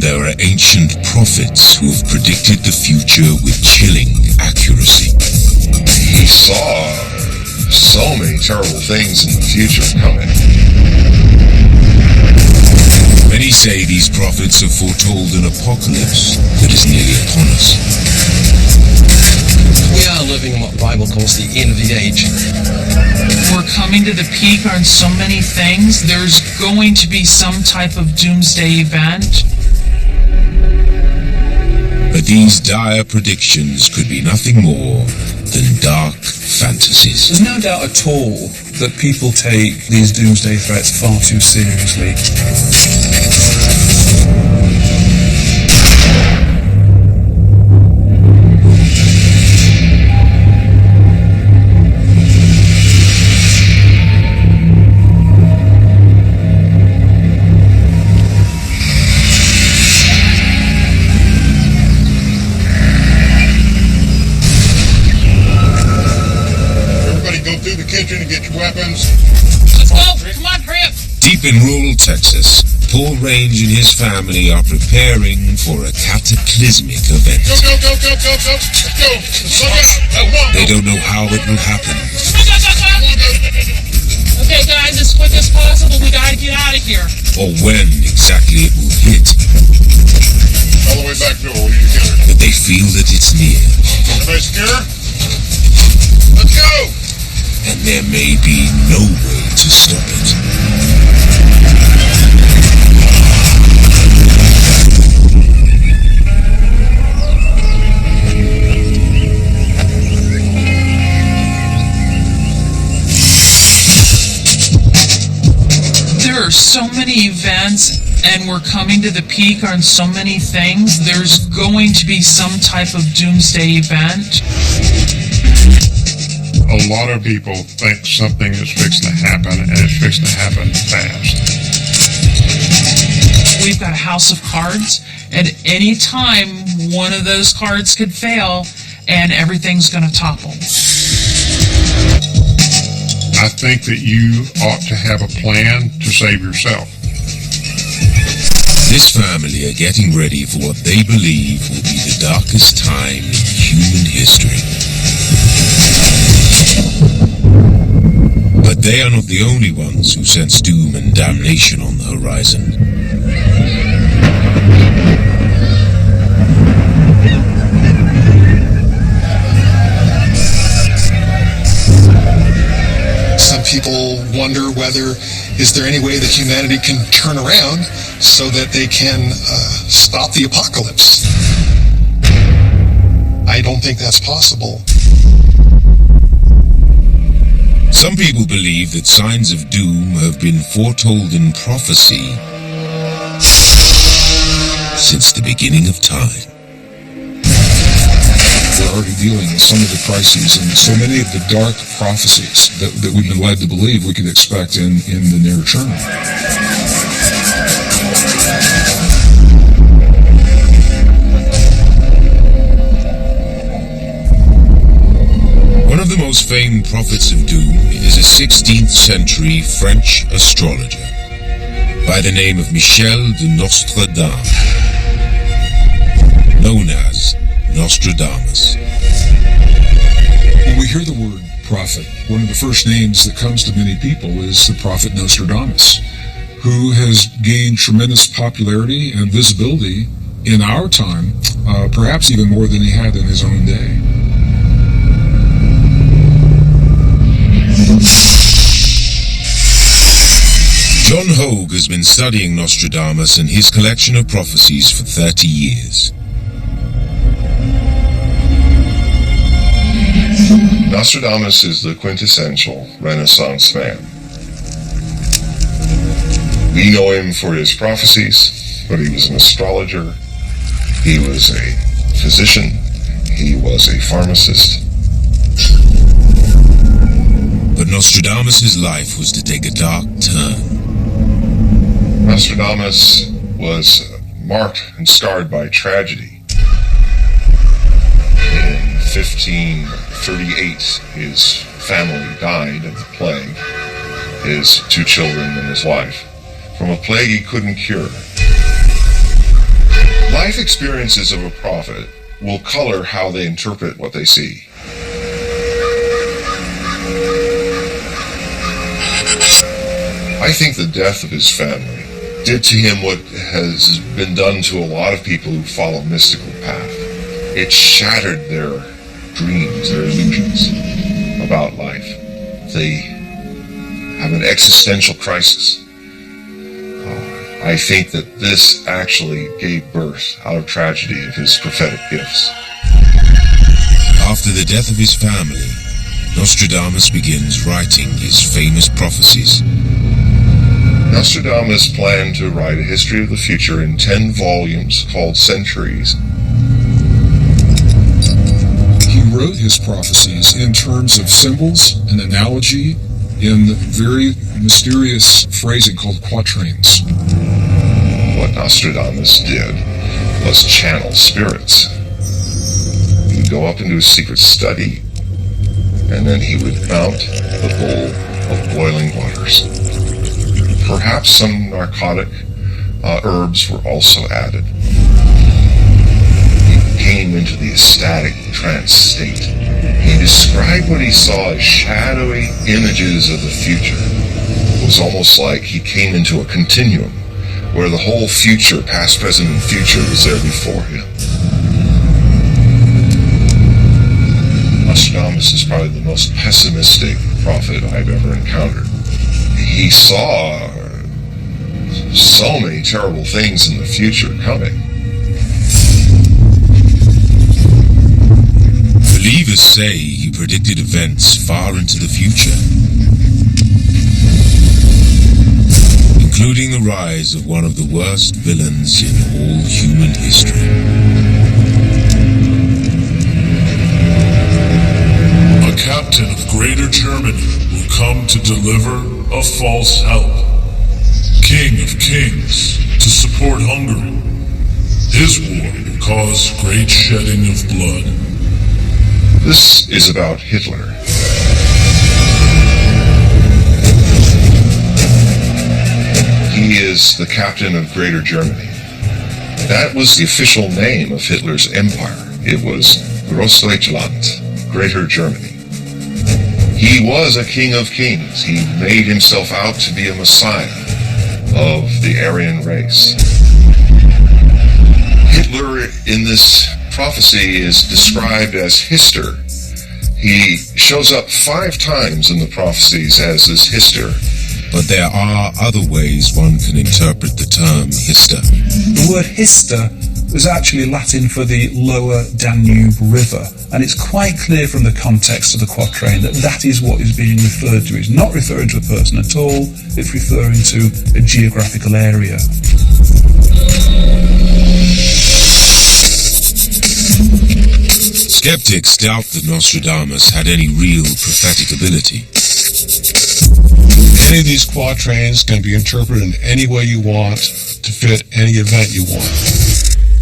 there are ancient prophets who have predicted the future with chilling accuracy. He saw so many terrible things in the future coming. Many say these prophets have foretold an apocalypse that is nearly upon us. We are living in what the Bible calls the end of the age. We're coming to the peak on so many things. There's going to be some type of doomsday event. But these dire predictions could be nothing more than dark fantasies. There's no doubt at all that people take these doomsday threats far too seriously. Kitchen to get your weapons. Let's go! Come on, hurry up! Deep in rural Texas, Paul Range and his family are preparing for a cataclysmic event. Go, go, go, go, go, go! Let's go! Let's go! They don't know how it will happen. Okay, guys, as quick as possible, we gotta get out of here. Or when exactly it will hit. All the way back door, we'll need to get her. But they feel that it's near. Everybody secure? Let's go! And there may be no way to stop it. There are so many events, and we're coming to the peak on so many things. There's going to be some type of doomsday event. A lot of people think something is fixing to happen, and it's fixing to happen fast. We've got a house of cards. At any time, one of those cards could fail, and everything's going to topple. I think that you ought to have a plan to save yourself. This family are getting ready for what they believe will be the darkest time in human history. But they are not the only ones who sense doom and damnation on the horizon. Some people wonder whether, is there any way that humanity can turn around so that they can stop the apocalypse? I don't think that's possible. Some people believe that signs of doom have been foretold in prophecy since the beginning of time. We're already dealing with some of the crises and so many of the dark prophecies that we've been led to believe we could expect in the near term. One of the most famed prophets of doom is a 16th century French astrologer by the name of Michel de Nostradamus, known as Nostradamus. When we hear the word prophet, one of the first names that comes to many people is the prophet Nostradamus, who has gained tremendous popularity and visibility in our time, perhaps even more than he had in his own day. John Hogue has been studying Nostradamus and his collection of prophecies for 30 years. Nostradamus is the quintessential Renaissance man. We know him for his prophecies, but he was an astrologer, he was a physician, he was a pharmacist. But Nostradamus' life was to take a dark turn. Nostradamus was marked and scarred by tragedy. In 1538, his family died of the plague, his 2 children and his wife, from a plague he couldn't cure. life experiences of a prophet will color how they interpret what they see. I think the death of his family did to him what has been done to a lot of people who follow a mystical path. It shattered their dreams, their illusions about life. They have an existential crisis. I think that this actually gave birth, out of tragedy, of his prophetic gifts. After the death of his family, Nostradamus begins writing his famous prophecies. Nostradamus planned to write a history of the future in 10 volumes called Centuries. He wrote his prophecies in terms of symbols and analogy in very mysterious phrasing called quatrains. What Nostradamus did was channel spirits. He would go up into his secret study, and then he would mount the bowl of boiling waters. Perhaps some narcotic herbs were also added. He came into the ecstatic trance state. He described what he saw as shadowy images of the future. It was almost like he came into a continuum where the whole future, past, present, and future, was there before him. Nostradamus is probably the most pessimistic prophet I've ever encountered. He saw so many terrible things in the future coming. Believers say he predicted events far into the future, including the rise of one of the worst villains in all human history. A captain of Greater Germany will come to deliver a false help. King of kings, to support Hungary. His war will cause great shedding of blood. This is about Hitler. He is the captain of Greater Germany. That was the official name of Hitler's empire. It was Großdeutschland, Greater Germany. He was a king of kings. He made himself out to be a messiah of the Aryan race. Hitler in this prophecy is described as Hister. He shows up 5 times in the prophecies as this Hister. But there are other ways one can interpret the term Hister. The word Hister was actually Latin for the lower Danube River, and it's quite clear from the context of the quatrain that that is what is being referred to. It's not referring to a person at all, it's referring to a geographical area. Skeptics doubt that Nostradamus had any real prophetic ability. Any of these quatrains can be interpreted in any way you want to fit any event you want.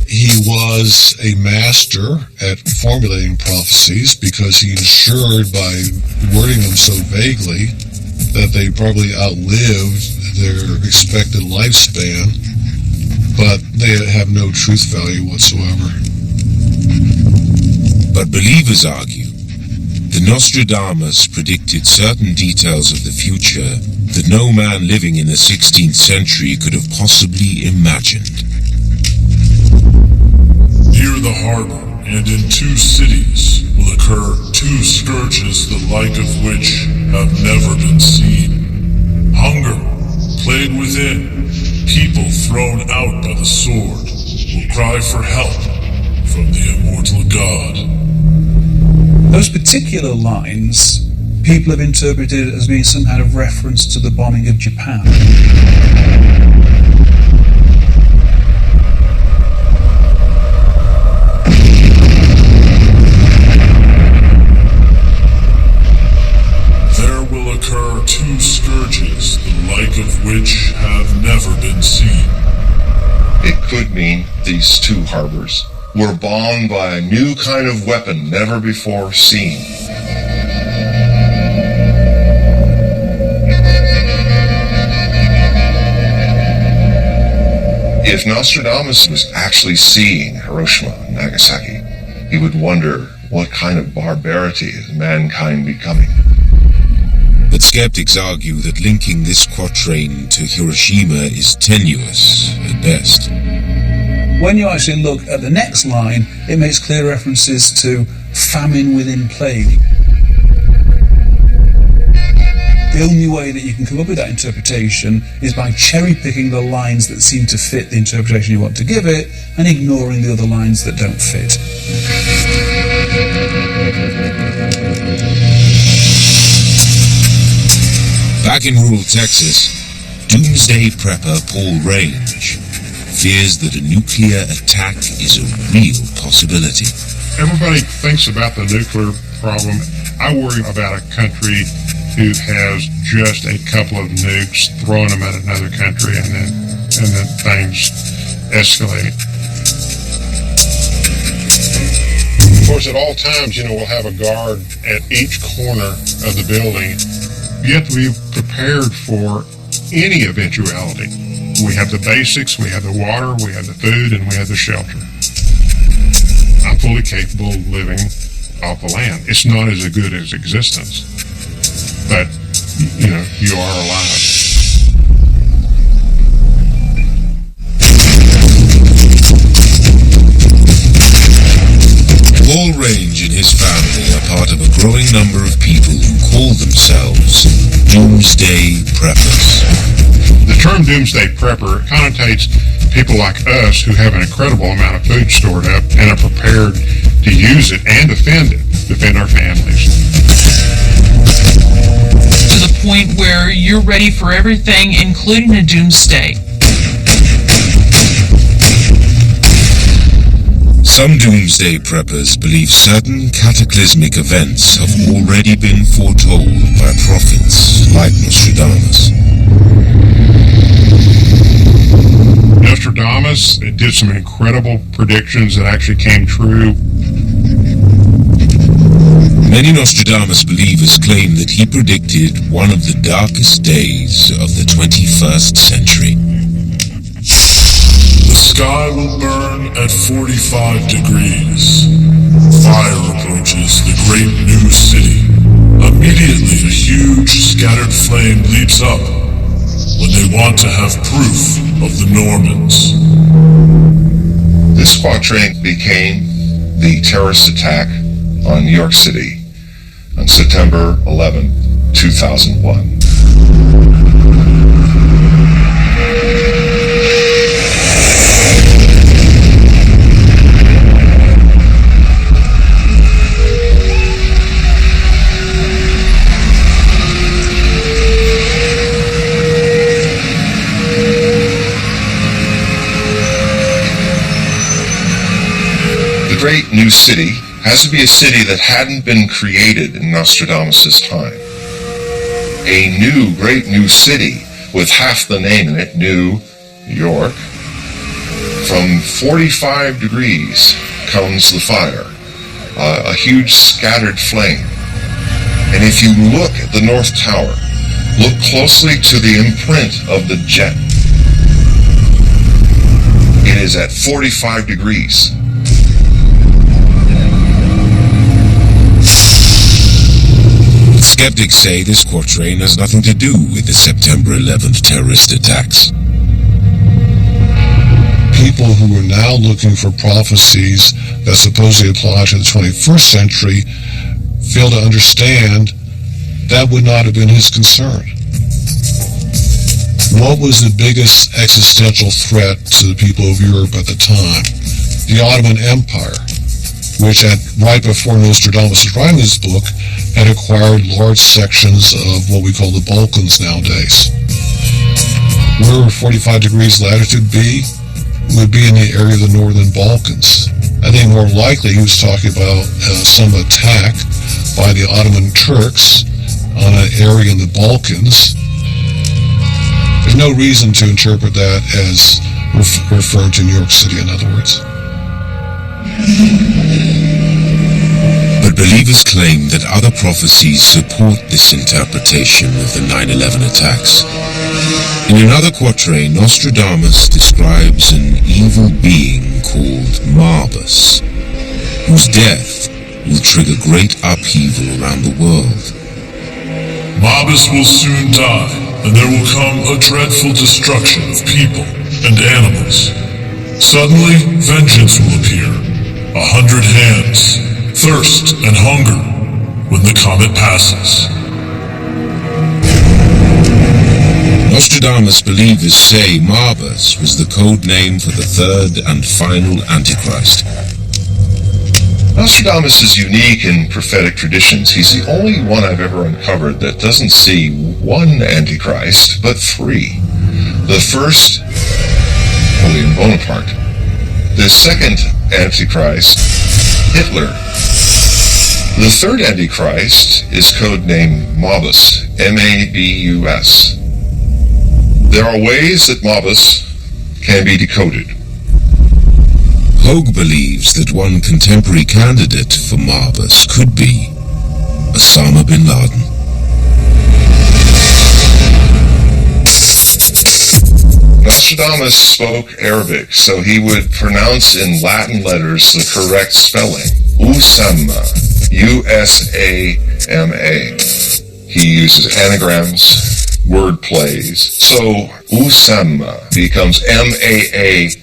He was a master at formulating prophecies because he ensured by wording them so vaguely that they probably outlived their expected lifespan, but they have no truth value whatsoever. But believers argue that Nostradamus predicted certain details of the future that no man living in the 16th century could have possibly imagined. Near the harbor and in 2 cities will occur 2 scourges the like of which have never been seen. Hunger, plague within, people thrown out by the sword, will cry for help from the immortal God. Those particular lines people have interpreted as being some kind of reference to the bombing of Japan. There will occur 2 scourges, the like of which have never been seen. It could mean these 2 harbors were bombed by a new kind of weapon never before seen. If Nostradamus was actually seeing Hiroshima and Nagasaki, he would wonder what kind of barbarity is mankind becoming. But skeptics argue that linking this quatrain to Hiroshima is tenuous at best. When you actually look at the next line, it makes clear references to famine within plague. The only way that you can come up with that interpretation is by cherry-picking the lines that seem to fit the interpretation you want to give it and ignoring the other lines that don't fit. Back in rural Texas, Doomsday prepper Paul Range fears that a nuclear attack is a real possibility. Everybody thinks about the nuclear problem. I worry about a country who has just a couple of nukes, throwing them at another country, and then things escalate. Of course, at all times, we'll have a guard at each corner of the building. You have to be prepared for any eventuality. We have the basics, we have the water, we have the food, and we have the shelter. I'm fully capable of living off the land. It's not as good as existence, but, you are alive. Paul Range and his family are part of a growing number of people who call themselves Doomsday Preppers. The term Doomsday Prepper connotates people like us who have an incredible amount of food stored up and are prepared to use it and defend our families. To the point where you're ready for everything, including a doomsday. Some Doomsday Preppers believe certain cataclysmic events have already been foretold by prophets like Nostradamus. Nostradamus did some incredible predictions that actually came true. Many Nostradamus believers claim that he predicted one of the darkest days of the 21st century. The sky will burn at 45 degrees. Fire approaches the great new city. Immediately a huge scattered flame leaps up when they want to have proof of the Normans. This quatrain became the terrorist attack on New York City on September 11, 2001. The great new city has to be a city that hadn't been created in Nostradamus' time. A new, great new city with half the name in it, New York. From 45 degrees comes the fire, a huge scattered flame. And if you look at the North Tower, look closely to the imprint of the jet. It is at 45 degrees. Skeptics say this quatrain has nothing to do with the September 11th terrorist attacks. People who are now looking for prophecies that supposedly apply to the 21st century fail to understand that would not have been his concern. What was the biggest existential threat to the people of Europe at the time? The Ottoman Empire, which right before Nostradamus was writing this book, had acquired large sections of what we call the Balkans nowadays. Where would 45 degrees latitude be? Would be in the area of the northern Balkans. I think more likely he was talking about some attack by the Ottoman Turks on an area in the Balkans. There's no reason to interpret that as referring to New York City, in other words. But believers claim that other prophecies support this interpretation of the 9/11 attacks. In another quatrain, Nostradamus describes an evil being called Marbus, whose death will trigger great upheaval around the world. Marbus will soon die, and there will come a dreadful destruction of people and animals. Suddenly, vengeance will appear, 100 hands, thirst and hunger, when the comet passes. Nostradamus believers say Marbus was the code name for the third and final Antichrist. Nostradamus is unique in prophetic traditions. He's the only one I've ever uncovered that doesn't see one Antichrist, but three. The first, Napoleon Bonaparte. The second Antichrist, Hitler. The third Antichrist is codenamed Marbus, M-A-B-U-S. There are ways that Marbus can be decoded. Hogue believes that one contemporary candidate for Marbus could be Osama bin Laden. Nostradamus spoke Arabic, so he would pronounce in Latin letters the correct spelling. Usama, U-S-A-M-A. He uses anagrams, word plays. So Usama becomes M-A-A-U-S.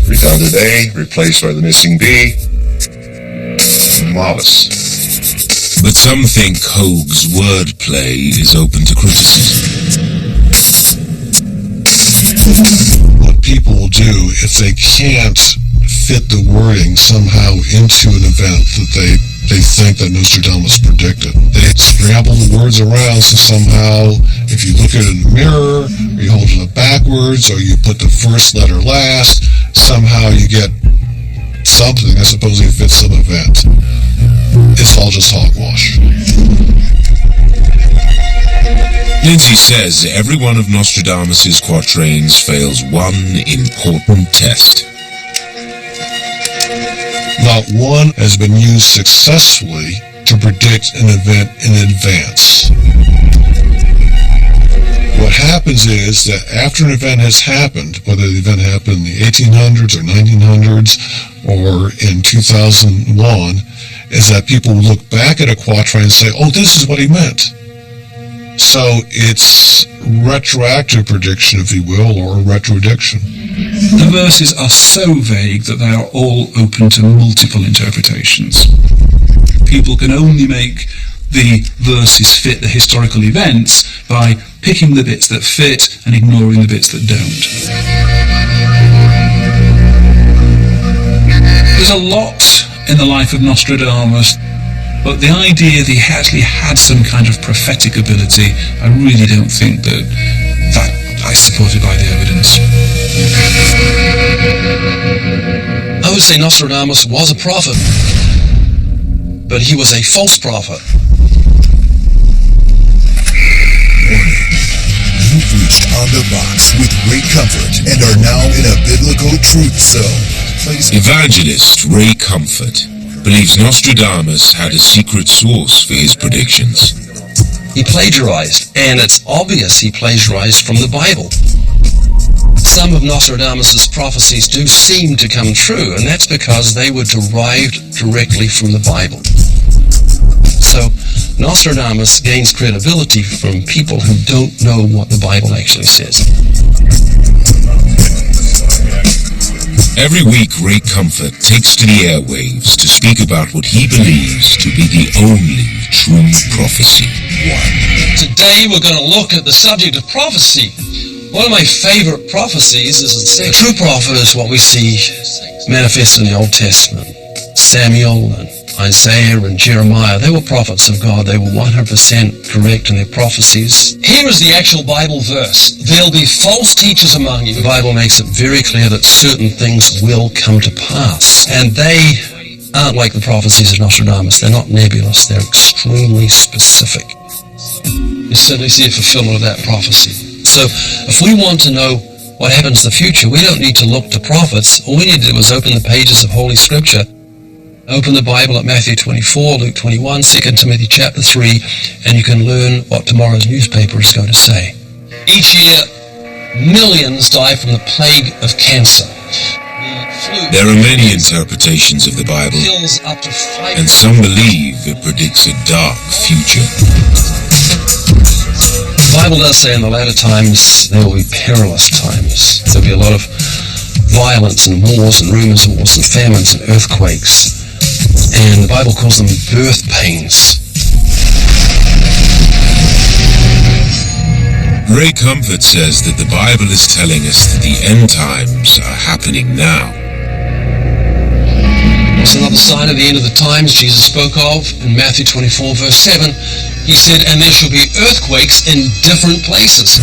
Redundant A, replaced by the missing B, Marbus. But some think Hogue's wordplay is open to criticism. What people will do if they can't fit the wording somehow into an event that they think that Nostradamus predicted, they scramble the words around, so somehow if you look at it in the mirror, or you hold it backwards, or you put the first letter last, somehow you get something that supposedly fits some event. It's all just hogwash. Lindsay says every one of Nostradamus' quatrains fails one important test. Not one has been used successfully to predict an event in advance. What happens is that after an event has happened, whether the event happened in the 1800s or 1900s or in 2001, is that people look back at a quatrain and say, oh, this is what he meant. So it's retroactive prediction, if you will, or retrodiction. The verses are so vague that they are all open to multiple interpretations. People can only make the verses fit the historical events by picking the bits that fit and ignoring the bits that don't. There's a lot in the life of Nostradamus, but the idea that he actually had some kind of prophetic ability, I really don't think that is supported by the evidence. I would say Nostradamus was a prophet, but he was a false prophet. You've reached On the Box with great comfort and are now in a biblical truth zone. Evangelist Ray Comfort believes Nostradamus had a secret source for his predictions. He plagiarized, and it's obvious he plagiarized from the Bible. Some of Nostradamus' prophecies do seem to come true, and that's because they were derived directly from the Bible. So Nostradamus gains credibility from people who don't know what the Bible actually says. Every week, Ray Comfort takes to the airwaves to speak about what he believes to be the only true prophecy. Today we're going to look at the subject of prophecy. One of my favorite prophecies is a true prophet is what we see manifest in the Old Testament. Samuel and Isaiah and Jeremiah, they were prophets of God. They were 100% correct in their prophecies. Here is the actual Bible verse. There'll be false teachers among you. The Bible makes it very clear that certain things will come to pass. And they aren't like the prophecies of Nostradamus. They're not nebulous. They're extremely specific. You certainly see a fulfillment of that prophecy. So if we want to know what happens in the future, we don't need to look to prophets. All we need to do is open the pages of Holy Scripture. Open the Bible at Matthew 24, Luke 21, 2 Timothy chapter 3, and you can learn what tomorrow's newspaper is going to say. Each year, millions die from the plague of cancer. There are many interpretations of the Bible, Kills up to 5 and some believe it predicts a dark future. The Bible does say in the latter times there will be perilous times. There'll be a lot of violence and wars and rumors of wars and famines and earthquakes. And the Bible calls them birth pains. Ray Comfort says that the Bible is telling us that the end times are happening now. What's another sign of the end of the times Jesus spoke of in Matthew 24 verse 7? He said, and there shall be earthquakes in different places.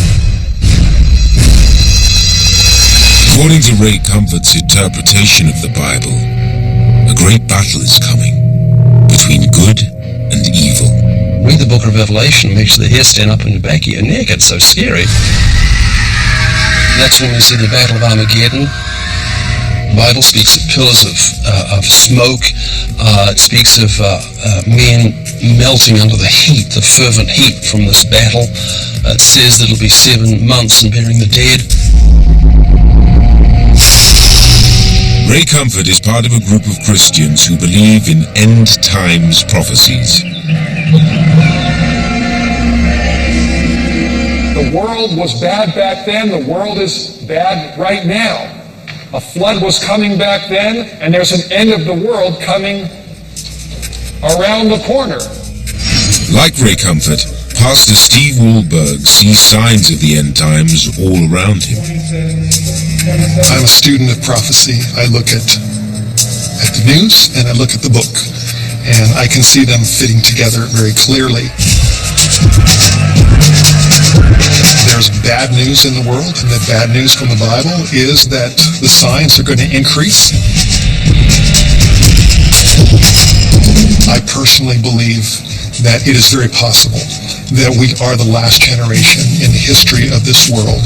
According to Ray Comfort's interpretation of the Bible, a great battle is coming between good and evil. Read the book of Revelation, makes the hair stand up in the back of your neck. It's so scary. That's when we see the Battle of Armageddon. The Bible speaks of pillars of smoke. It speaks of men melting under the heat, the fervent heat from this battle. It says that it'll be 7 months in burying the dead. Ray Comfort is part of a group of Christians who believe in end times prophecies. The world was bad back then. The world is bad right now. A flood was coming back then, and there's an end of the world coming around the corner. Like Ray Comfort, Pastor Steve Wahlberg sees signs of the end times all around him. I'm a student of prophecy. I look at the news and I look at the book, and I can see them fitting together very clearly. There's bad news in the world, and the bad news from the Bible is that the signs are going to increase. I personally believe that it is very possible that we are the last generation in the history of this world.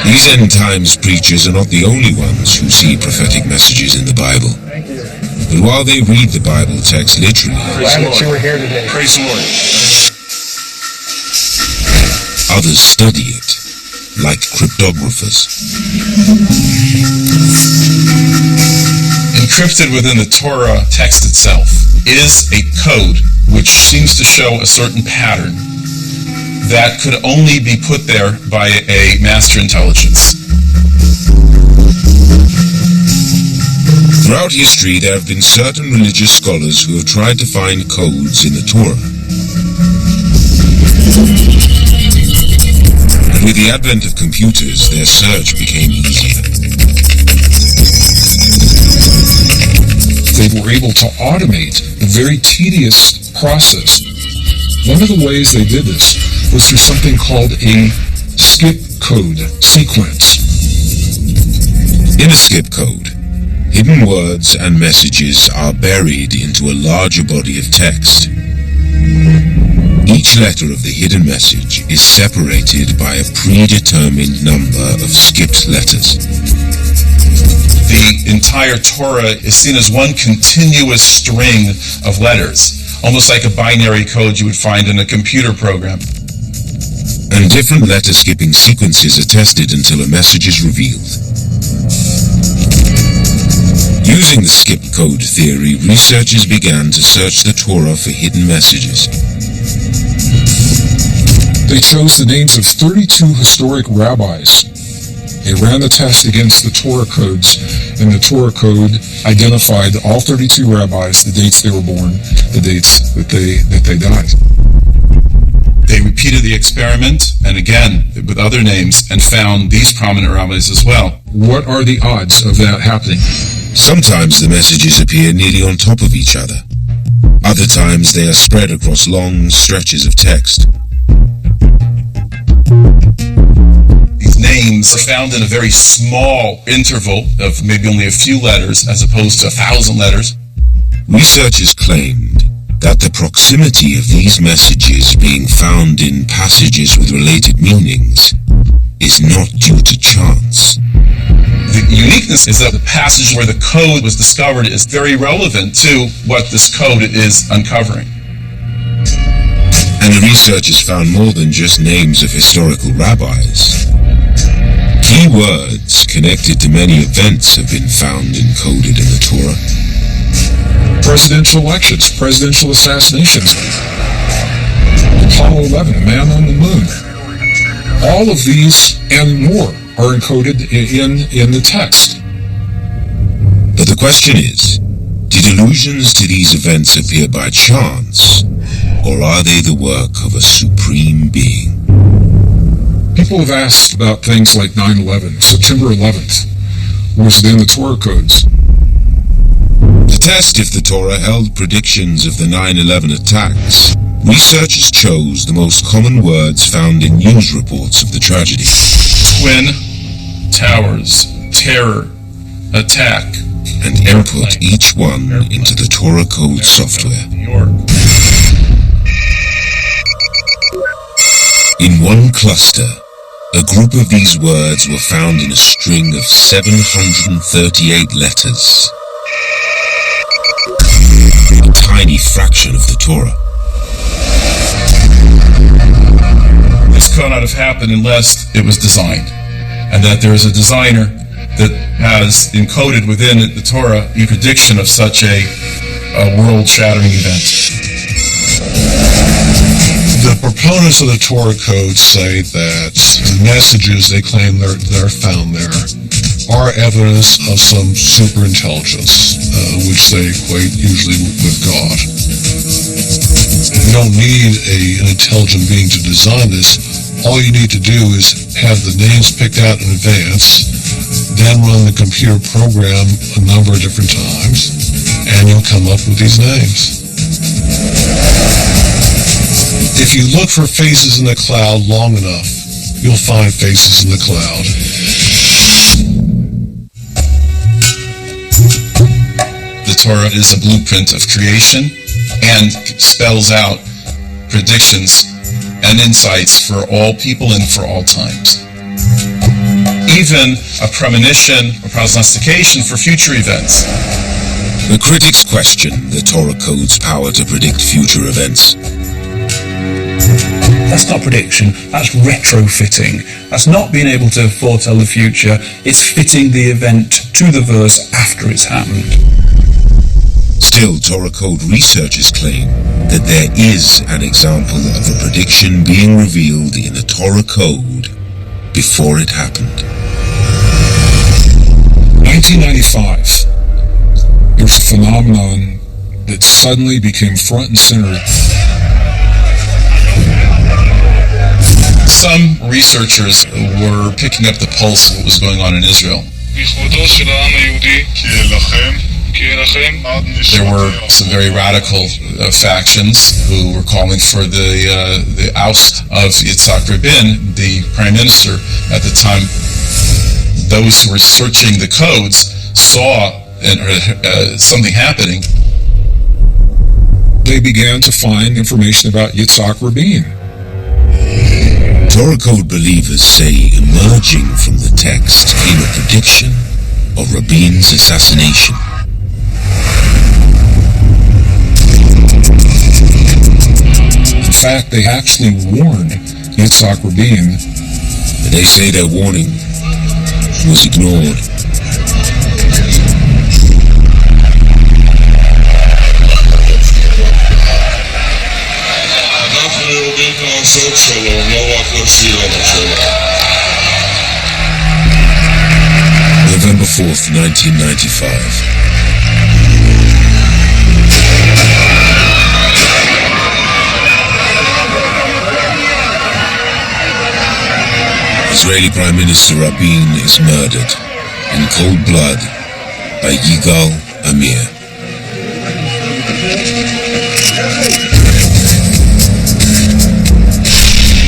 These end times preachers are not the only ones who see prophetic messages in the Bible. But while they read the Bible text literally, Glad that you were here today. Praise the Lord. others study it, like cryptographers. Encrypted within the Torah text itself is a code which seems to show a certain pattern that could only be put there by a master intelligence. Throughout history, there have been certain religious scholars who have tried to find codes in the Torah. And with the advent of computers, their search became easier. They were able to automate a very tedious process. One of the ways they did this was through something called a skip code sequence. In a skip code, hidden words and messages are buried into a larger body of text. Each letter of the hidden message is separated by a predetermined number of skipped letters. The entire Torah is seen as one continuous string of letters, almost like a binary code you would find in a computer program. And different letter-skipping sequences are tested until a message is revealed. Using the skip code theory, researchers began to search the Torah for hidden messages. They chose the names of 32 historic rabbis. They ran the test against the Torah codes, and the Torah code identified all 32 rabbis, the dates they were born, the dates that they died. They repeated the experiment, and again, with other names, and found these prominent rabbis as well. What are the odds of that happening? Sometimes the messages appear nearly on top of each other. Other times they are spread across long stretches of text. These names are found in a very small interval of maybe only a few letters as opposed to 1,000 letters. Researchers claimed that the proximity of these messages being found in passages with related meanings is not due to chance. The uniqueness is that the passage where the code was discovered is very relevant to what this code is uncovering. And the researchers found more than just names of historical rabbis. Key words connected to many events have been found encoded in the Torah. Presidential elections, presidential assassinations, Apollo 11, a man on the moon. All of these and more are encoded in the text. But the question is, did allusions to these events appear by chance, or are they the work of a supreme being? People have asked about things like 9/11, September 11th. Was it in the Torah codes? To test if the Torah held predictions of the 9/11 attacks, researchers chose the most common words found in news reports of the tragedy. Twin towers, terror, attack, and input each one into the Torah code software. In one cluster, a group of these words were found in a string of 738 letters. A tiny fraction of the Torah. This could not have happened unless it was designed, and that there is a designer that has encoded within the Torah a prediction of such a world-shattering event. The proponents of the Torah code say that the messages they claim they're found there are evidence of some superintelligence, which they equate usually with God. You don't need an intelligent being to design this. All you need to do is have the names picked out in advance, then run the computer program a number of different times, and you'll come up with these names. If you look for faces in the cloud long enough, you'll find faces in the cloud. The Torah is a blueprint of creation and spells out predictions and insights for all people and for all times. Even a premonition or prognostication for future events. The critics question the Torah code's power to predict future events. That's not prediction, that's retrofitting. That's not being able to foretell the future, it's fitting the event to the verse after it's happened. Still, Torah code researchers claim that there is an example of a prediction being revealed in the Torah code before it happened. 1995. There's a phenomenon that suddenly became front and center. Some researchers were picking up the pulse of what was going on in Israel. There were some very radical factions who were calling for the oust of Yitzhak Rabin, the prime minister at the time. Those who were searching the codes saw something happening. They began to find information about Yitzhak Rabin. Torah code believers say emerging from the text came a prediction of Rabin's assassination. In fact, they actually warned Yitzhak Rabin. They say their warning was ignored. November 4th, 1995. Israeli Prime Minister Rabin is murdered in cold blood by Yigal Amir.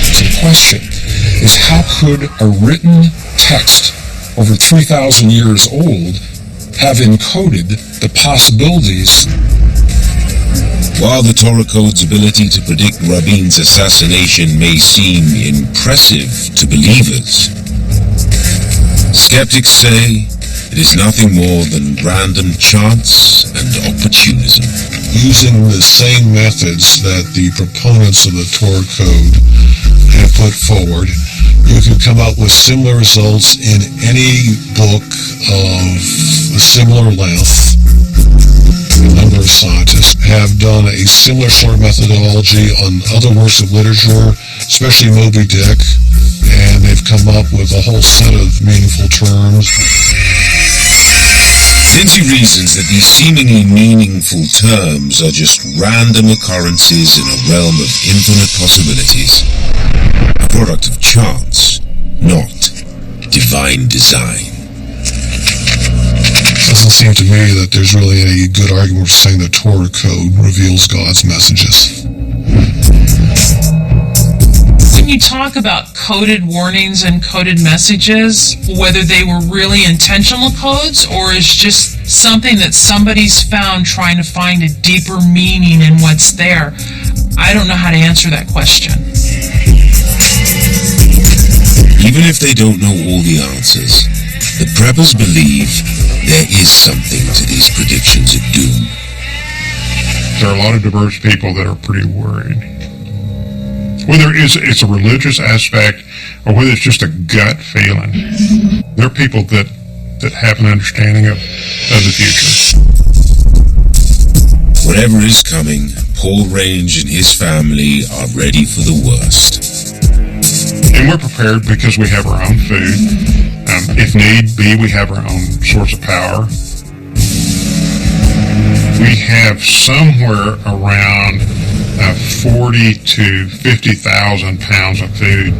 So the question is, how could a written text over 3,000 years old have encoded the possibilities? While the Torah code's ability to predict Rabin's assassination may seem impressive to believers, skeptics say it is nothing more than random chance and opportunism. using the same methods that the proponents of the Torah code have put forward, you can come up with similar results in any book of a similar length. A number of scientists have done a similar sort of methodology on other works of literature, especially Moby Dick, and they've come up with a whole set of meaningful terms. Lindsay reasons that these seemingly meaningful terms are just random occurrences in a realm of infinite possibilities, a product of chance, not divine design. Doesn't seem to me that there's really any good argument for saying the Torah code reveals God's messages. When you talk about coded warnings and coded messages, whether they were really intentional codes or is just something that somebody's found trying to find a deeper meaning in what's there, I don't know how to answer that question. Even if they don't know all the answers, the preppers believe there is something to these predictions of doom. There are a lot of diverse people that are pretty worried. Whether it's a religious aspect or whether it's just a gut feeling, there are people that have an understanding of the future. Whatever is coming, Paul Range and his family are ready for the worst. And we're prepared because we have our own food. If need be, we have our own source of power. We have somewhere around 40 to 50,000 pounds of food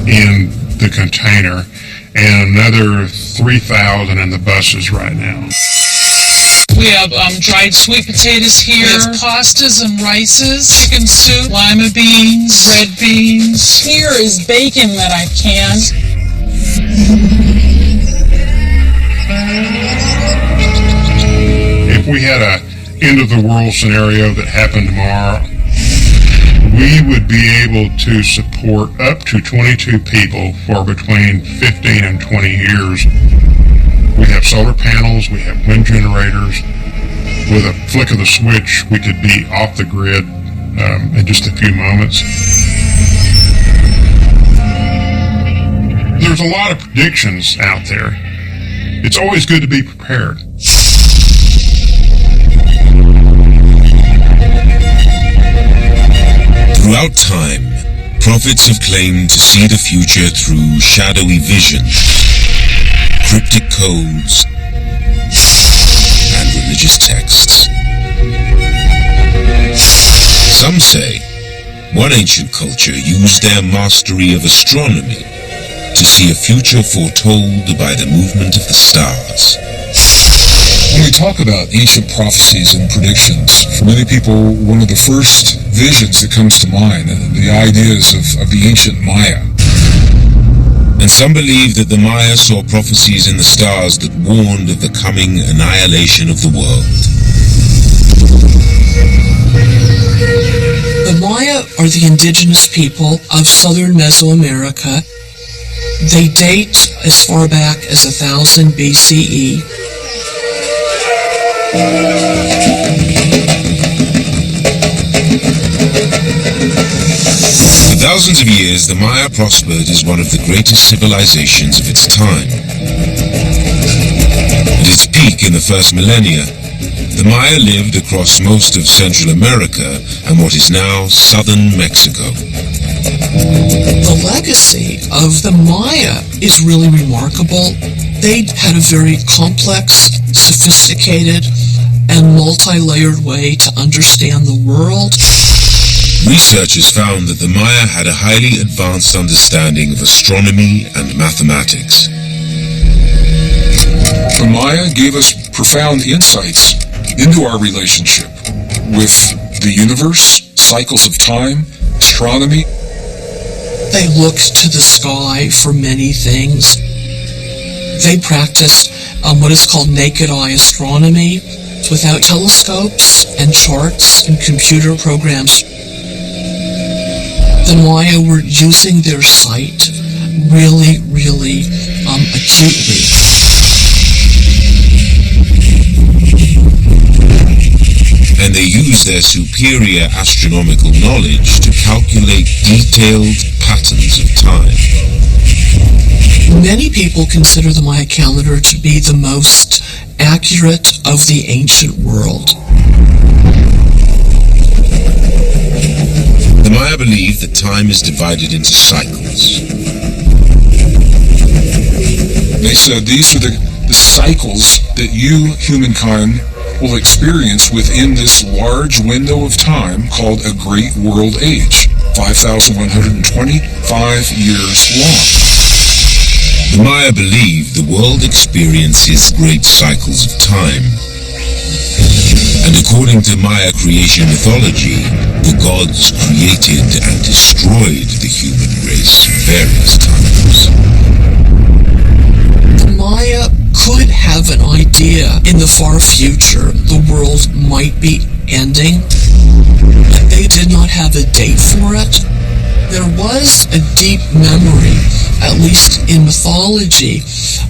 in the container and another 3,000 in the buses right now. We have dried sweet potatoes here. We have pastas and rices, chicken soup, lima beans, red beans. Here is bacon that I've canned. If we had a end of the world scenario that happened tomorrow, we would be able to support up to 22 people for between 15 and 20 years. We have solar panels, we have wind generators. With a flick of the switch, we could be off the grid in just a few moments. There's a lot of predictions out there. It's always good to be prepared. Throughout time, prophets have claimed to see the future through shadowy vision, cryptic codes, and religious texts. Some say one ancient culture used their mastery of astronomy to see a future foretold by the movement of the stars. When we talk about ancient prophecies and predictions, for many people, one of the first visions that comes to mind, the ideas of the ancient Maya. And some believe that the Maya saw prophecies in the stars that warned of the coming annihilation of the world. The Maya are the indigenous people of southern Mesoamerica. They date as far back as 1000 BCE. For thousands of years, the Maya prospered as one of the greatest civilizations of its time. At its peak in the first millennia, the Maya lived across most of Central America and what is now southern Mexico. The legacy of the Maya is really remarkable. They had a very complex, sophisticated, and multi-layered way to understand the world. Researchers found that the Maya had a highly advanced understanding of astronomy and mathematics. The Maya gave us profound insights into our relationship with the universe, cycles of time, astronomy. They looked to the sky for many things. They practiced what is called naked eye astronomy without telescopes and charts and computer programs. The Maya were using their sight really, really acutely. and they use their superior astronomical knowledge to calculate detailed patterns of time. Many people consider the Maya calendar to be the most accurate of the ancient world. The Maya believe that time is divided into cycles. They said these are the cycles that you, humankind, will experience within this large window of time called a Great World Age, 5,125 years long. The Maya believe the world experiences great cycles of time. And according to Maya creation mythology, the gods created and destroyed the human race various times. The Maya could have an idea in the far future the world might be ending, but they did not have a date for it. There was a deep memory, at least in mythology,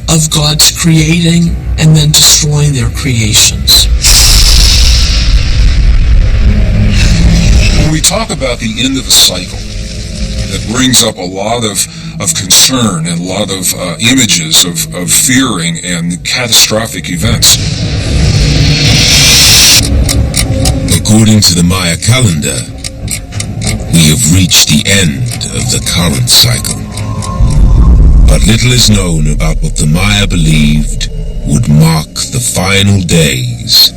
of gods creating and then destroying their creations. When we talk about the end of a cycle, that brings up a lot of concern and a lot of images of fearing and catastrophic events. According to the Maya calendar, we have reached the end of the current cycle. But little is known about what the Maya believed would mark the final days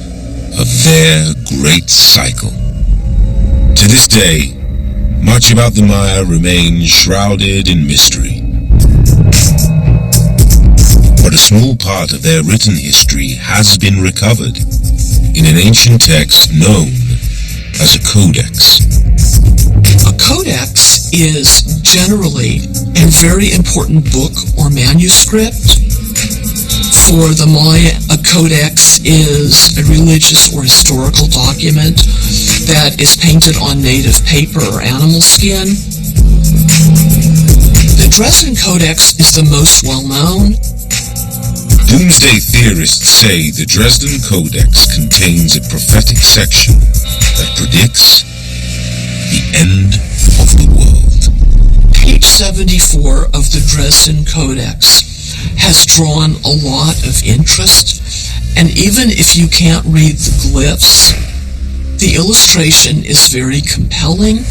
of their great cycle. To this day, much about the Maya remains shrouded in mystery. But a small part of their written history has been recovered in an ancient text known as a codex. A codex is generally a very important book or manuscript. For the Maya, a codex is a religious or historical document that is painted on native paper or animal skin. The Dresden Codex is the most well-known. Doomsday theorists say the Dresden Codex contains a prophetic section that predicts the end of the world. Page 74 of the Dresden Codex has drawn a lot of interest, and even if you can't read the glyphs, the illustration is very compelling.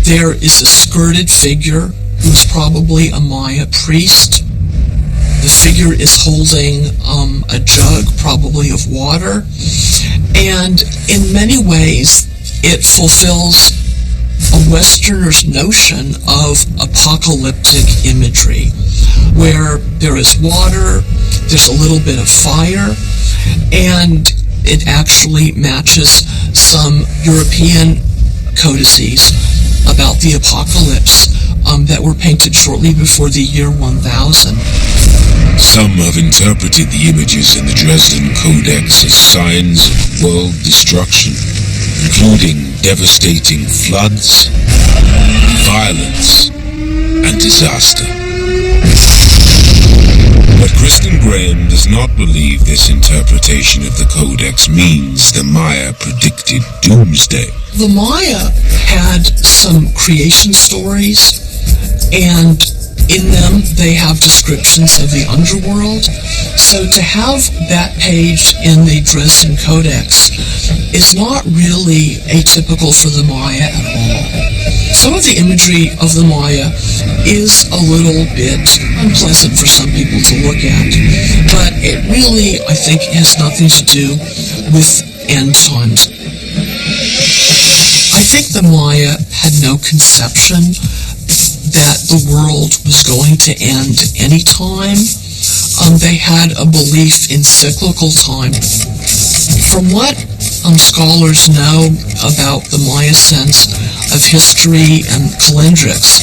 There is a skirted figure who is probably a Maya priest. The figure is holding a jug, probably of water, and in many ways it fulfills a Westerner's notion of apocalyptic imagery, where there is water, there's a little bit of fire, and it actually matches some European codices about the apocalypse that were painted shortly before the year 1000. Some have interpreted the images in the Dresden Codex as signs of world destruction, including devastating floods, violence, and disaster. But Kristen Graham does not believe this interpretation of the Codex means the Maya predicted Doomsday. The Maya had some creation stories, and in them they have descriptions of the underworld. So to have that page in the Dresden Codex is not really atypical for the Maya at all. Some of the imagery of the Maya is a little bit unpleasant for some people to look at, but it really, I think, has nothing to do with end times. I think the Maya had no conception that the world was going to end anytime. They had a belief in cyclical time. From what scholars know about the Maya sense of history and calendrics,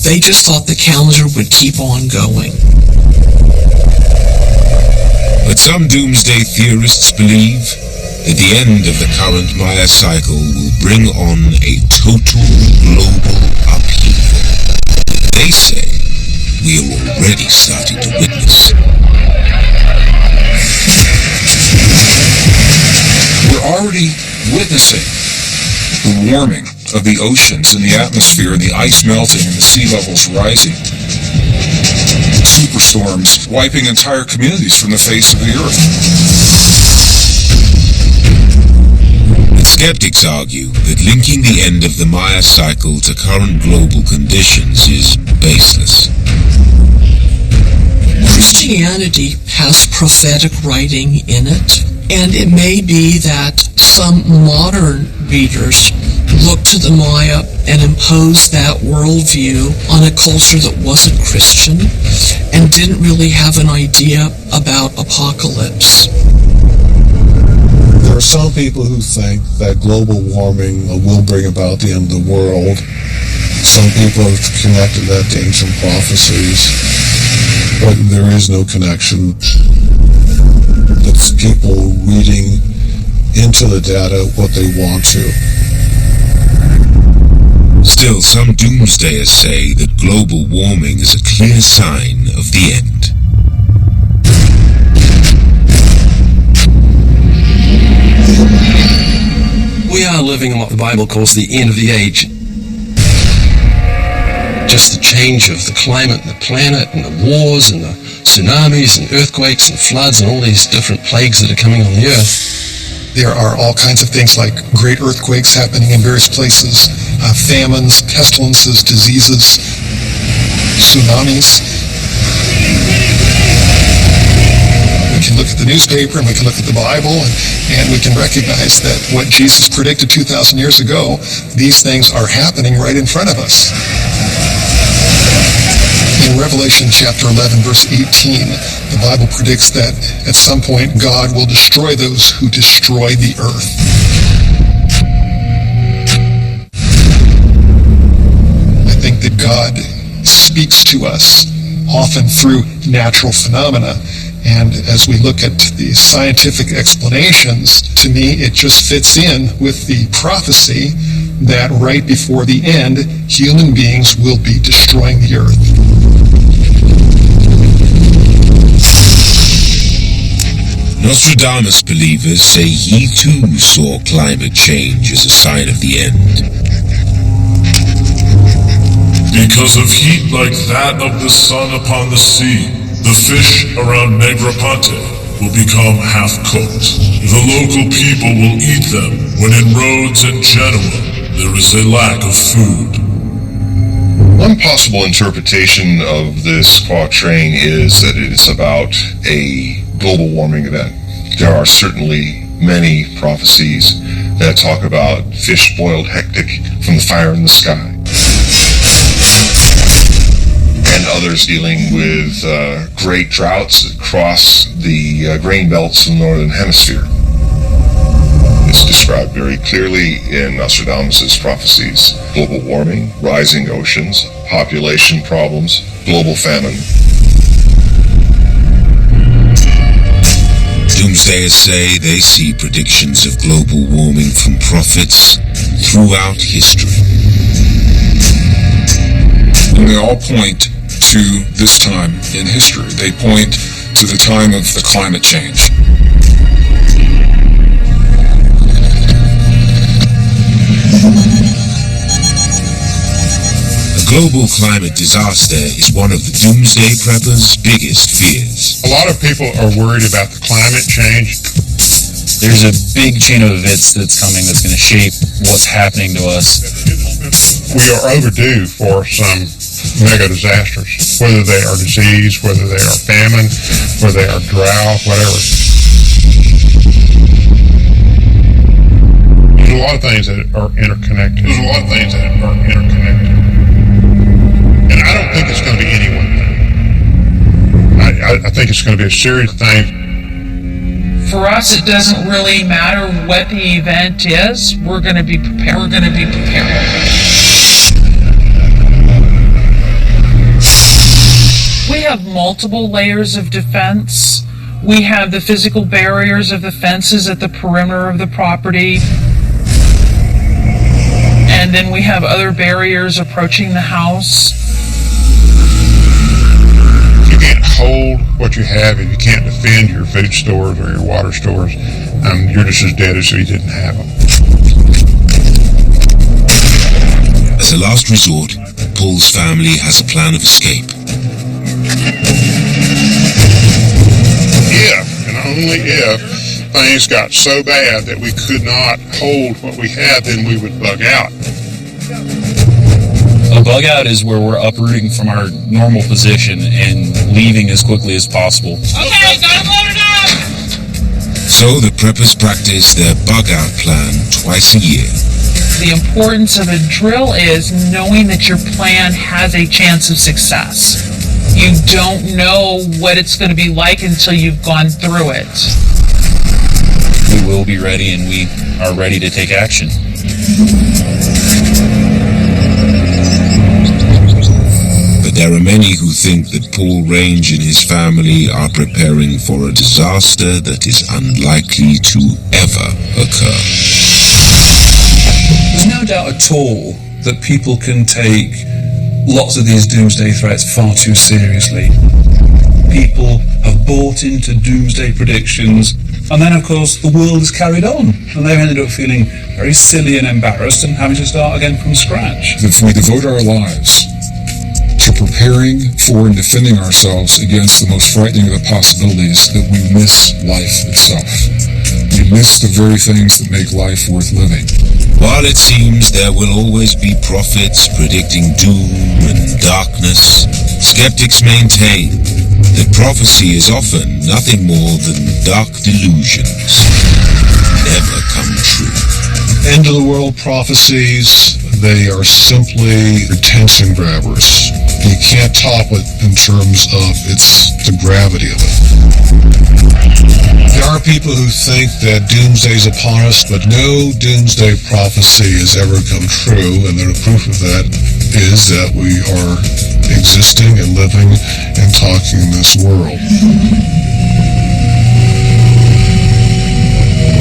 they just thought the calendar would keep on going. But some doomsday theorists believe that the end of the current Maya cycle will bring on a total global upheaval. They say we are already starting to witness. We're already witnessing the warming of the oceans and the atmosphere and the ice melting and the sea levels rising. Superstorms wiping entire communities from the face of the earth. Skeptics argue that linking the end of the Maya cycle to current global conditions is baseless. Christianity has prophetic writing in it, and it may be that some modern readers look to the Maya and impose that worldview on a culture that wasn't Christian and didn't really have an idea about apocalypse. There are some people who think that global warming will bring about the end of the world. Some people have connected that to ancient prophecies, but there is no connection. It's people reading into the data what they want to. Still, some doomsdayers say that global warming is a clear sign of the end. We are living in what the Bible calls the end of the age. Just the change of the climate and the planet and the wars and the tsunamis and earthquakes and floods and all these different plagues that are coming on the earth. There are all kinds of things like great earthquakes happening in various places, famines, pestilences, diseases, tsunamis. We can look at the newspaper and we can look at the Bible and we can recognize that what Jesus predicted 2,000 years ago, these things are happening right in front of us. In Revelation chapter 11, verse 18, the Bible predicts that at some point God will destroy those who destroy the earth. I think that God speaks to us often through natural phenomena. And as we look at the scientific explanations, to me it just fits in with the prophecy that right before the end, human beings will be destroying the earth. Nostradamus believers say he too saw climate change as a sign of the end. Because of heat like that of the sun upon the sea, the fish around Negroponte will become half-cooked. The local people will eat them when in Rhodes and Genoa there is a lack of food. One possible interpretation of this quatrain is that it is about a global warming event. There are certainly many prophecies that talk about fish boiled hectic from the fire in the sky, and others dealing with great droughts across the grain belts of the northern hemisphere. It's described very clearly in Nostradamus' prophecies. Global warming, rising oceans, population problems, global famine. Doomsdayers say they see predictions of global warming from prophets throughout history. And they all point to this time in history. They point to the time of the climate change. A global climate disaster is one of the doomsday preppers' biggest fears. A lot of people are worried about the climate change. There's a big chain of events that's coming that's going to shape what's happening to us. We are overdue for some mega disasters, whether they are disease, whether they are famine, whether they are drought, whatever. There's a lot of things that are interconnected. And I don't think it's going to be any one thing. I think it's going to be a series of things. For us, it doesn't really matter what the event is. We're going to be prepared. We have multiple layers of defense. We have the physical barriers of the fences at the perimeter of the property. And then we have other barriers approaching the house. If you can't hold what you have, if you can't defend your food stores or your water stores, you're just as dead as if you didn't have them. As a last resort, Paul's family has a plan of escape. If, and only if, things got so bad that we could not hold what we had, then we would bug out. A bug out is where we're uprooting from our normal position and leaving as quickly as possible. Okay, got it loaded up! So the preppers practice their bug out plan twice a year. The importance of a drill is knowing that your plan has a chance of success. You don't know what it's going to be like until you've gone through it. We will be ready, and we are ready to take action. But there are many who think that Paul Range and his family are preparing for a disaster that is unlikely to ever occur. There's no doubt at all that people can take lots of these doomsday threats far too seriously. People have bought into doomsday predictions, and then of course the world has carried on, and they've ended up feeling very silly and embarrassed and having to start again from scratch. If we devote our lives to preparing for and defending ourselves against the most frightening of the possibilities, that we miss life itself. We miss the very things that make life worth living. While it seems there will always be prophets predicting doom and darkness, skeptics maintain that prophecy is often nothing more than dark delusions, never come true. End of the world prophecies, they are simply attention grabbers. You can't top it in terms of the gravity of it. There are people who think that doomsday is upon us, but no doomsday prophecy has ever come true, and the proof of that is that we are existing and living and talking in this world.